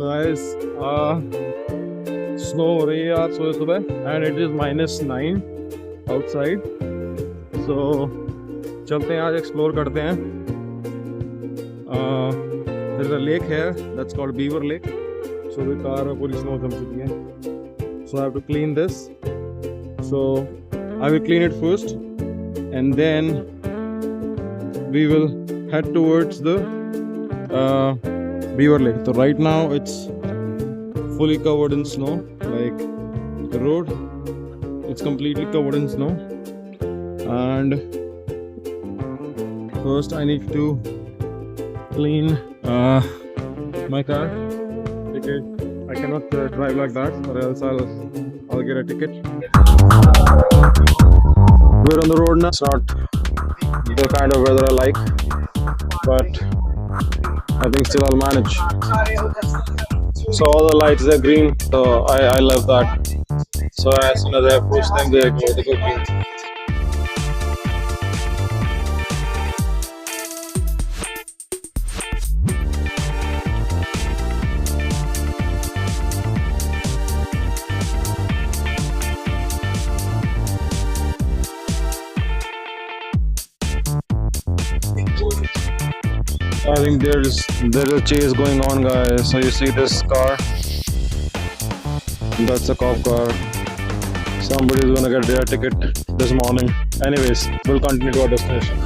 guys, snow हो रही है आज सुबह सुबह and it is -9 outside. So चलते हैं आज एक्सप्लोर करते हैं. There's a lake here that's called Beaver Lake. So the car में पूरी snow जम चुकी है. So I have to clean this. So I will clean it first and then we will head towards the Beaver Lake. So right now it's fully covered in snow, like the road, it's completely covered in snow. And first I need to clean my car because I cannot drive like that, or else I'll get a ticket. We're on the road now. It's not the kind of weather I like, but I think still I'll manage. So all the lights are green, so I love that. So as soon as I push them, they go green. I think there's a chase going on, guys. So you see this car, that's a cop car. Somebody's gonna get their ticket this morning. Anyways, we'll continue to our destination.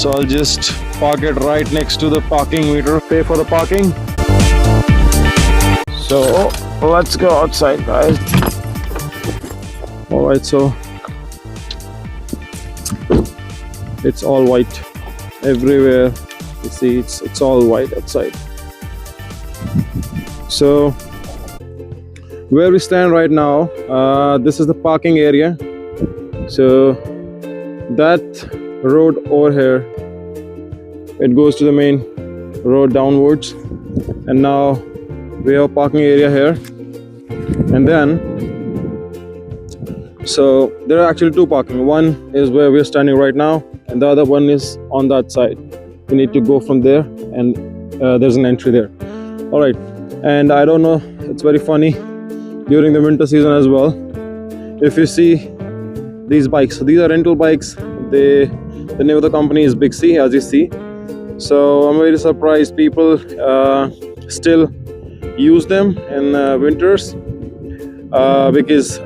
So I'll just park it right next to the parking meter, pay for the parking. So let's go outside, guys. Alright, so it's all white everywhere. You see, it's all white outside. So where we stand right now, this is the parking area. So that road over here, it goes to the main road downwards, and now we have a parking area here. And then so there are actually two parking. One is where we're standing right now, and the other one is on that side. You need to go from there, and there's an entry there. All right, and I don't know, it's very funny during the winter season as well. If you see these bikes, so these are rental bikes. The name of the company is Big C, as you see. So I'm very surprised people still use them in winters because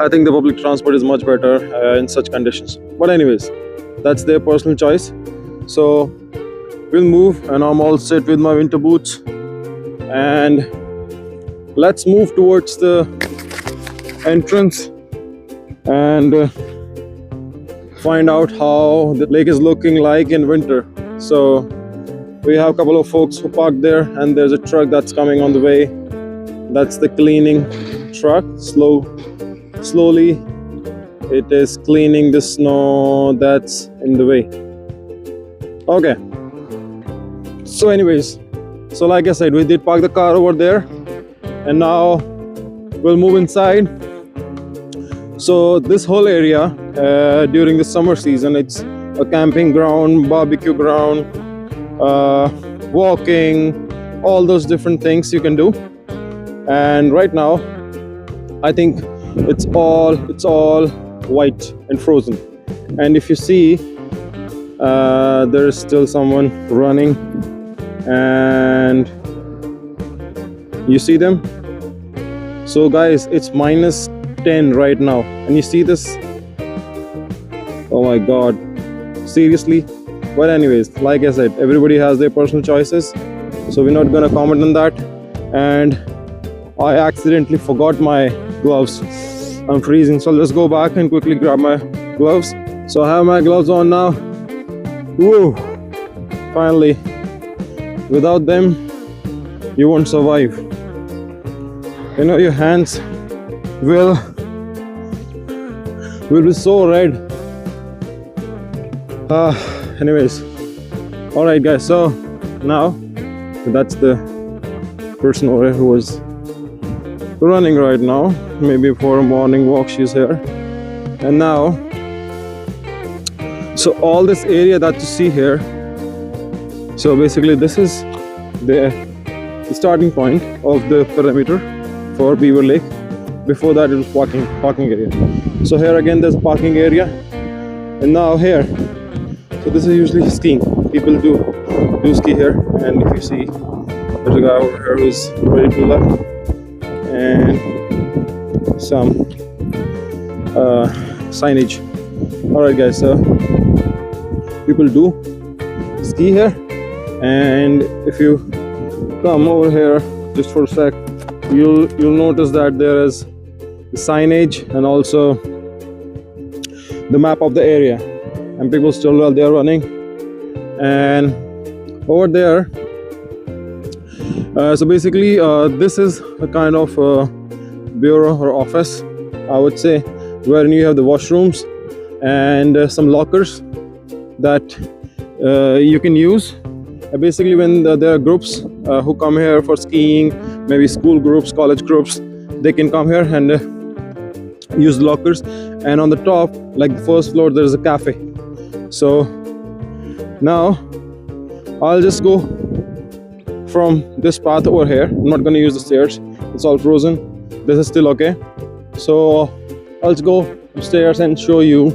I think the public transport is much better in such conditions. But anyways, that's their personal choice. So we'll move, and I'm all set with my winter boots. And let's move towards the entrance and find out how the lake is looking like in winter. So we have a couple of folks who parked there, and there's a truck that's coming on the way. That's the cleaning truck. Slowly it is cleaning the snow that's in the way. Okay, so anyways, so like I said, we did park the car over there, and now we'll move inside. So this whole area during the summer season, it's a camping ground, barbecue ground, walking, all those different things you can do. And right now I think it's all white and frozen. And if you see, there is still someone running, and you see them. So guys, it's -10 right now, and you see this. Oh my god, seriously. But anyways, like I said, everybody has their personal choices, so we're not gonna comment on that. And I accidentally forgot my gloves. I'm freezing, so let's go back and quickly grab my gloves. So I have my gloves on now. Whoa, finally. Without them, you won't survive. You know, your hands will be so red. Anyways, all right guys, so now that's the person over here who was running right now. Maybe for a morning walk she's here. And now, so all this area that you see here, So basically this is the starting point of the perimeter for Beaver Lake. Before that it was parking area. So here again there's a parking area, and now here, so this is usually skiing. People do ski here, and if you see, there's a guy over here who's ready to do that, and some signage. Alright guys, so people do ski here, and if you come over here just for a sec, you'll notice that there is signage and also the map of the area, and people still, well, they're running. And over there, so basically this is a kind of bureau or office, I would say, wherein you have the washrooms and some lockers that you can use. Basically when there are groups who come here for skiing, maybe school groups, college groups, they can come here and use lockers. And on the top, like the first floor, there is a cafe. So now I'll just go from this path over here. I'm not going to use the stairs, it's all frozen. This is still okay, so I'll just go upstairs and show you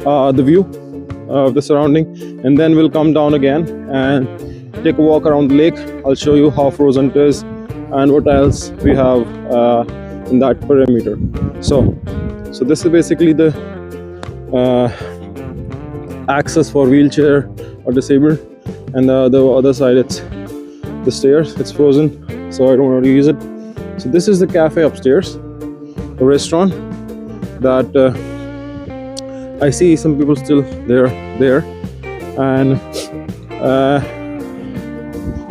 the view of the surrounding, and then we'll come down again and take a walk around the lake. I'll show you how frozen it is and what else we have in that perimeter. So this is basically the access for wheelchair or disabled, and the other side, it's the stairs. It's frozen, so I don't want to use it. So this is the cafe upstairs, a restaurant that I see some people still there, and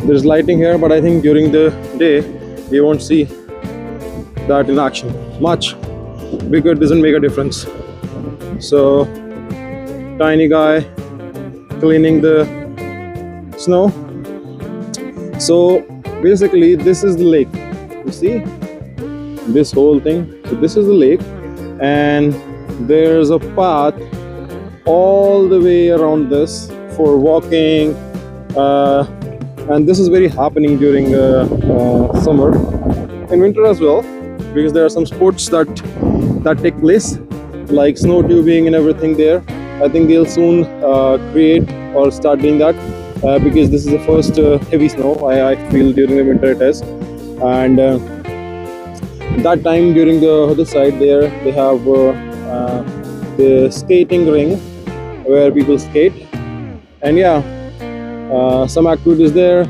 there's lighting here, but I think during the day you won't see that in action much because it doesn't make a difference. So tiny guy cleaning the snow. So basically this is the lake, you see this whole thing. So this is the lake, and there's a path all the way around this for walking, and this is very happening during summer, in winter as well, because there are some sports that take place, like snow tubing and everything there. I think they'll soon create or start doing that, because this is the first heavy snow I feel during the winter it is. And that time during the other side there, they have the skating ring where people skate, and yeah, some activities there,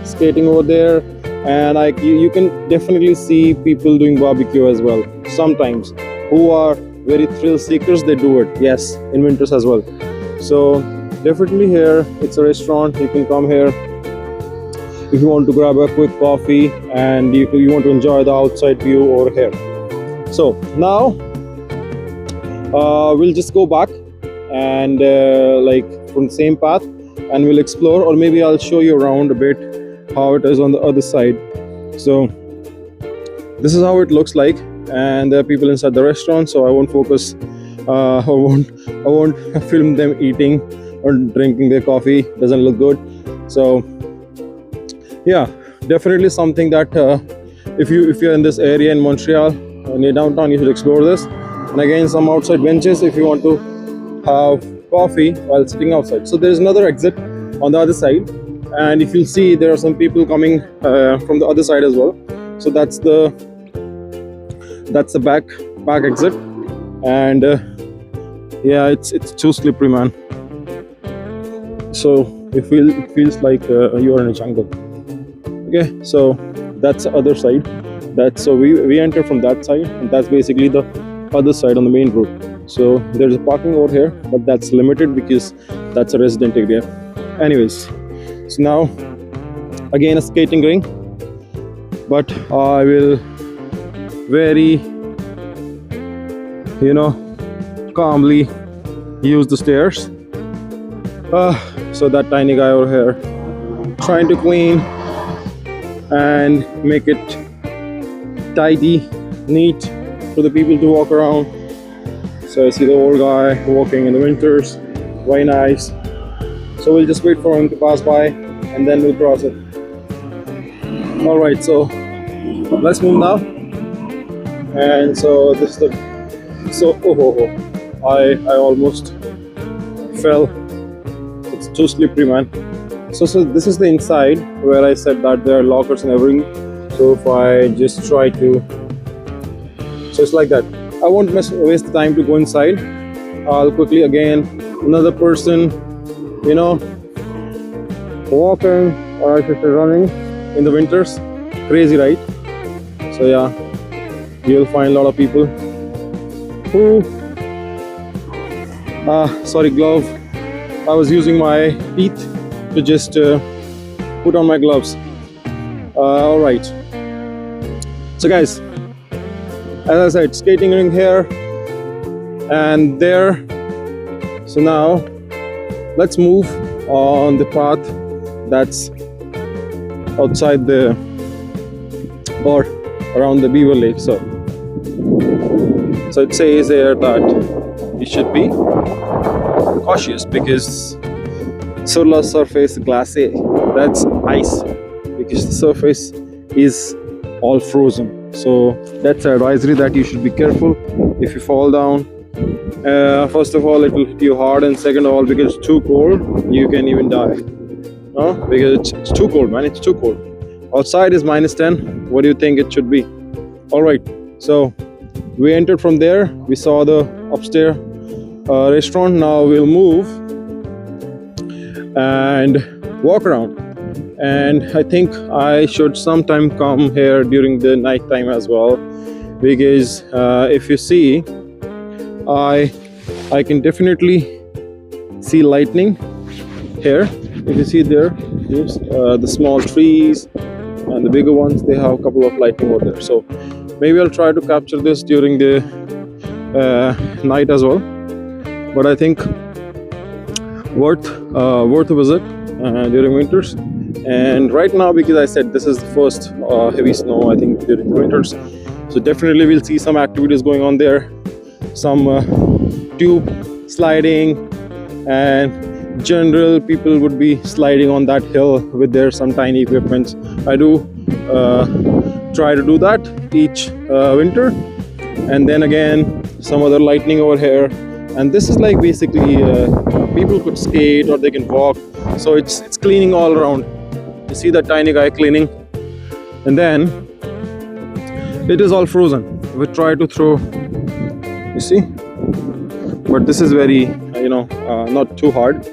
skating over there, and you can definitely see people doing barbecue as well sometimes, who are very thrill seekers. They do it, yes, in winters as well. So definitely here, it's a restaurant. You can come here if you want to grab a quick coffee and you want to enjoy the outside view over here. So now we'll just go back and like from the same path, and we'll explore, or maybe I'll show you around a bit how it is on the other side. So this is how it looks like, and there are people inside the restaurant, so I won't focus, I won't film them eating or drinking their coffee. Doesn't look good. So yeah, definitely something that if you're in this area in Montreal near downtown, you should explore this. And again, some outside benches if you want to have coffee while sitting outside. So there's another exit on the other side, and if you'll see, there are some people coming from the other side as well. So that's the back exit, and yeah, it's too slippery, man. So it feels like you're in a jungle. Okay, so that's the other side. So we enter from that side, and that's basically the other side on the main road. So there's a parking over here, but that's limited because that's a resident area. Anyways, so now again a skating ring, but I will very calmly use the stairs. So that tiny guy over here trying to clean and make it tidy, neat for the people to walk around. So I see the old guy walking in the winters, very nice. So we'll just wait for him to pass by and then we'll cross it. All right, so let's move now. And so this is the I almost fell. It's too slippery, man. So this is the inside where I said that there are lockers and everything. So if I just try to, so it's like that. I won't waste the time to go inside. I'll quickly again, another person, you know, walking or I should say running in the winters. Crazy, right? So yeah, you'll find a lot of people who sorry, glove. I was using my feet to just put on my gloves. All right, so guys, as I said, skating rink here and there. So now let's move on the path that's outside the or around the Beaver Lake. So it says there that you should be cautious because solar surface glacier, that's ice, because the surface is all frozen. So that's an advisory that you should be careful if you fall down. First of all, it will hit you hard, and second of all, because it's too cold, you can even die. No, because it's too cold, man. It's too cold. Outside is -10. What do you think it should be? All right, so we entered from there. We saw the upstairs restaurant. Now we'll move and walk around. And I think I should sometime come here during the night time as well, because if you see, I can definitely see lightning here. If you see there, the small trees and the bigger ones, they have a couple of lightning over there. So maybe I'll try to capture this during the night as well. But I think worth a visit during winters. And right now, because I said this is the first heavy snow, I think, during the winters, so definitely we'll see some activities going on there, some tube sliding, and general people would be sliding on that hill with their some tiny equipment. I do try to do that each winter. And then again, some other lightning over here. And this is like basically people could skate or they can walk. So it's cleaning all around. You see that tiny guy cleaning, and then it is all frozen. We try to throw, you see, but this is very not too hard.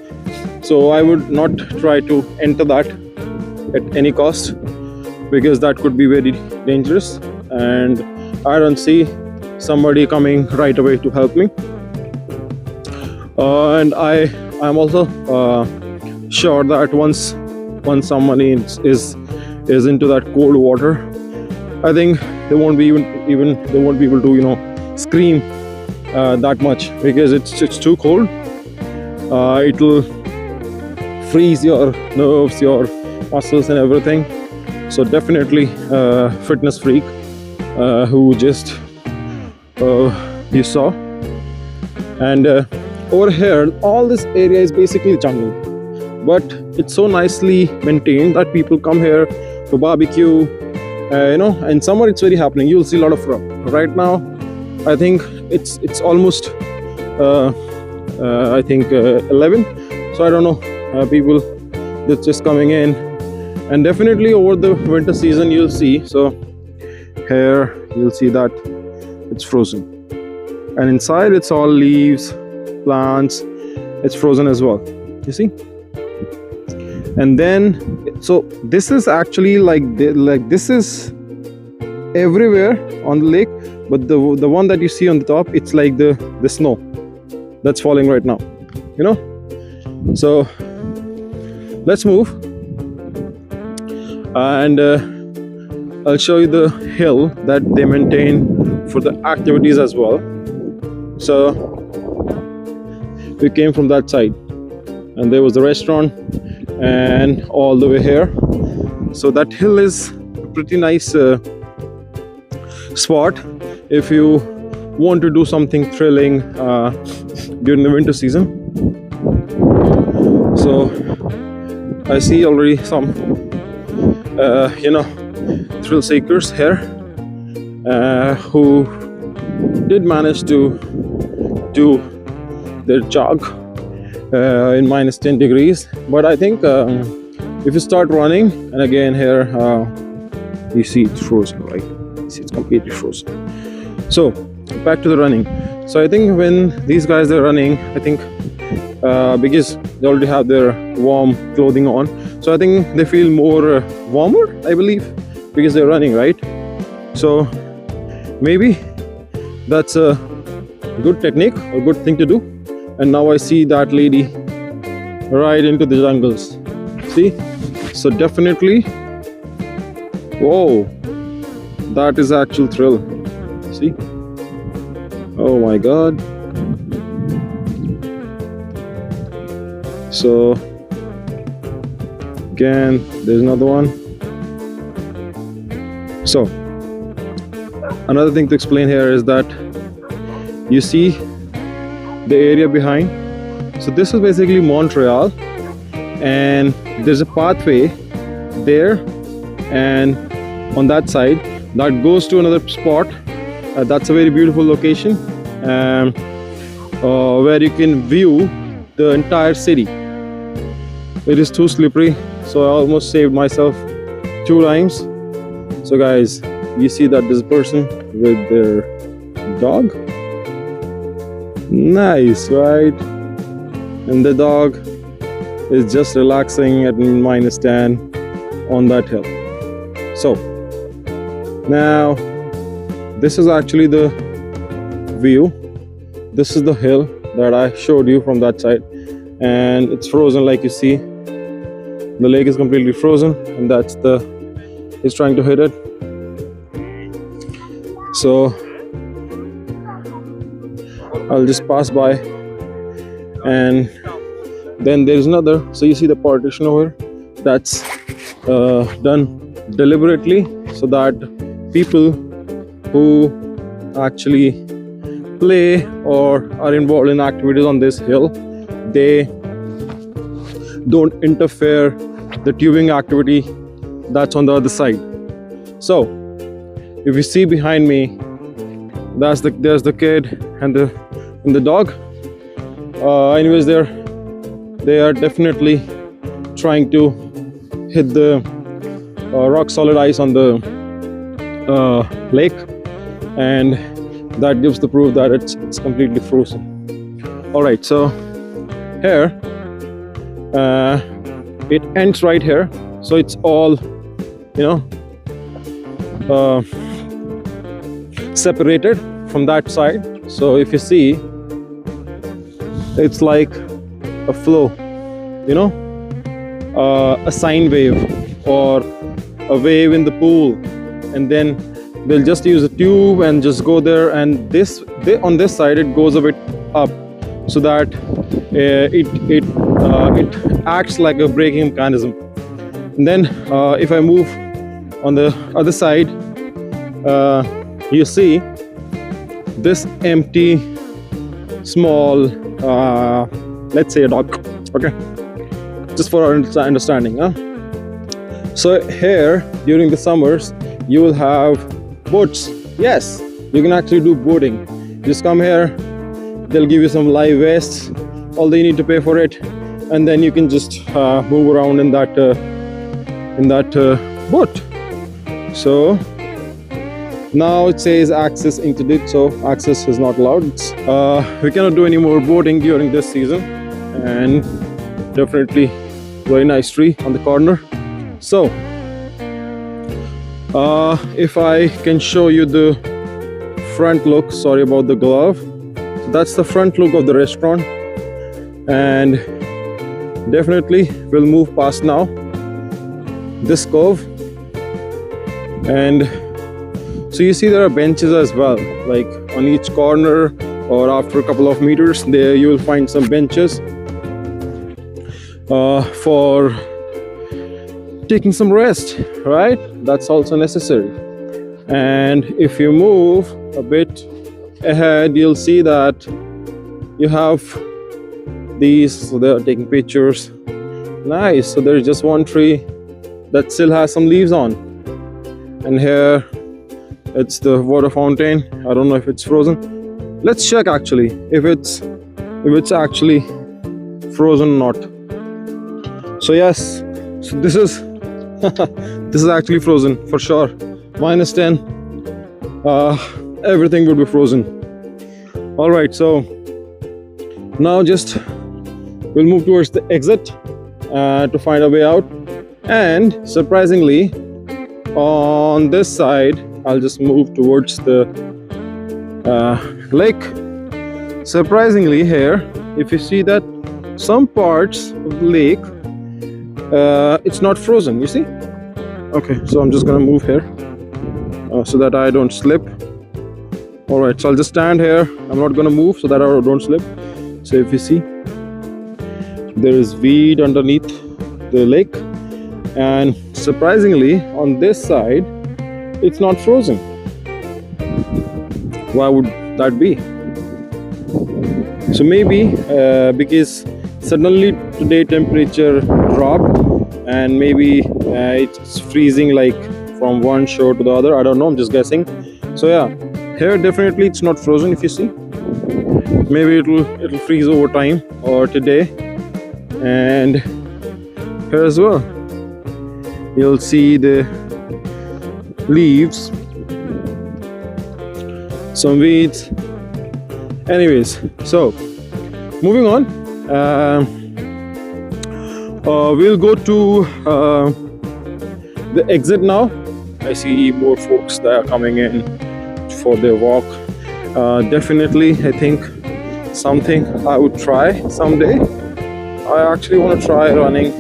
So I would not try to enter that at any cost, because that could be very dangerous, and I don't see somebody coming right away to help me. And I'm also sure that once someone is into that cold water, I think they won't be able to scream that much, because it's too cold. It will freeze your nerves, your muscles and everything. So definitely fitness freak who just you saw. And over here, all this area is basically jungle, but it's so nicely maintained that people come here to barbecue. In summer it's very happening. You'll see a lot of right now. I think it's almost 11, so I don't know, people that's just coming in. And definitely over the winter season you'll see, so here you'll see that it's frozen, and inside it's all leaves, plants, it's frozen as well, you see. And then, so this is actually like this is everywhere on the lake, but the one that you see on the top, it's like the snow that's falling right now, so let's move, and I'll show you the hill that they maintain for the activities as well. So we came from that side, and there was the restaurant, and all the way here. So that hill is a pretty nice spot if you want to do something thrilling during the winter season. So I see already some thrill seekers here who did manage to do their jog in minus 10 degrees. But I think if you start running, and again here you see it's frozen, right? You see it's completely frozen. So back to the running. So I think when these guys are running, I think because they already have their warm clothing on, so I think they feel more warmer, I believe, because they're running, right? So maybe that's a good technique or good thing to do. And now I see that lady right into the jungles. See? So definitely, whoa, that is actual thrill. See? Oh my god. So again, there's another one. So another thing to explain here is that you see the area behind. So this is basically Montreal, and there's a pathway there and on that side that goes to another spot. That's a very beautiful location where you can view the entire city. It is too slippery, so I almost saved myself 2 times. So guys, you see that this person with their dog, nice, right? And the dog is just relaxing at minus 10 on that hill. So now this is actually the view. This is the hill that I showed you from that side, and it's frozen, like you see. The lake is completely frozen, and that's he's trying to hit it. So I'll just pass by, and then there's another. So you see the partition over here, that's done deliberately so that people who actually play or are involved in activities on this hill, they don't interfere the tubing activity that's on the other side. So if you see behind me, there's the kid and the dog. Anyways, they are definitely trying to hit the rock solid ice on the lake, and that gives the proof that it's completely frozen. All right, so here it ends right here, so it's all separated from that side. So if you see, it's like a flow, a sine wave or a wave in the pool, and then they'll just use a tube and just go there, and on this side it goes a bit up so that it acts like a braking mechanism. And then if I move on the other side, you see this empty small let's say a dock, okay, just for our understanding. So here during the summers you will have boats. Yes, you can actually do boating. Just come here, they'll give you some live vests, although you need to pay for it, and then you can just move around in that boat. So now it says access interdicted, so access is not allowed. We cannot do any more boating during this season, and definitely very nice tree on the corner. So if I can show you the front look, sorry about the glove. So that's the front look of the restaurant, and definitely we'll move past now this curve. And so you see there are benches as well, like on each corner, or after a couple of meters there you will find some benches for taking some rest, right? That's also necessary. And if you move a bit ahead, you'll see that you have these, so they're taking pictures. Nice. So there's just one tree that still has some leaves on, and here it's the water fountain. I don't know if it's frozen. Let's check actually if it's actually frozen or not. So yes, so this is this is actually frozen for sure. -10. Everything would be frozen. All right, so now just we'll move towards the exit to find a way out. And surprisingly, on this side, I'll just move towards the lake. Surprisingly, here, if you see that some parts of the lake, it's not frozen, you see? Okay, so I'm just gonna move here so that I don't slip. All right, so I'll just stand here. I'm not gonna move so that I don't slip. So if you see, there is weed underneath the lake, and surprisingly on this side it's not frozen. Why would that be? So maybe because suddenly today temperature dropped, and maybe it's freezing like from one shore to the other. I don't know, I'm just guessing. So yeah, here definitely it's not frozen. If you see, maybe it'll freeze over time or today. And here as well, you'll see the leaves, some weeds. Anyways, so moving on, we'll go to the exit now. I see more folks that are coming in for their walk. Definitely, I think something I would try someday. I actually want to try running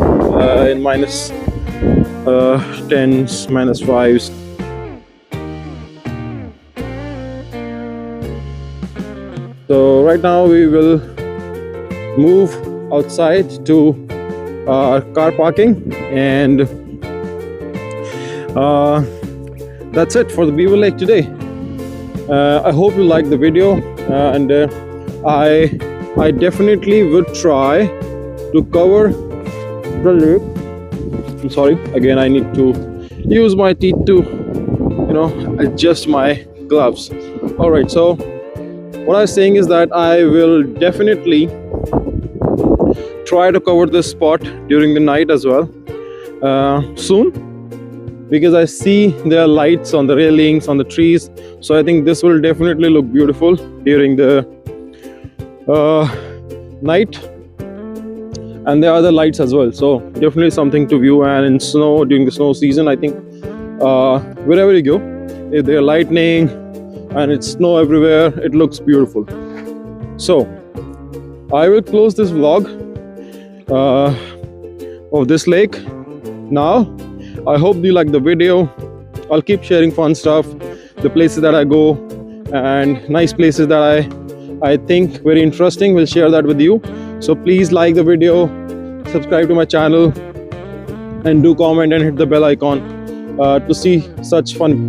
in -10s, -5s. So right now we will move outside to car parking, and that's it for the Beaver Lake today. I hope you liked the video, and I definitely would try to cover the lake. I'm sorry, again I need to use my teeth to adjust my gloves. All right, so what I was saying is that I will definitely try to cover this spot during the night as well soon, because I see there are lights on the railings, on the trees. So I think this will definitely look beautiful during the night. And there are other lights as well, so definitely something to view. And in snow, during the snow season, I think wherever you go, if there are lightning and it's snow everywhere, it looks beautiful. So I will close this vlog of this lake now. I hope you like the video. I'll keep sharing fun stuff, the places that I go, and nice places that I think very interesting. We'll share that with you. So please like the video, subscribe to my channel, and do comment and hit the bell icon to see such fun.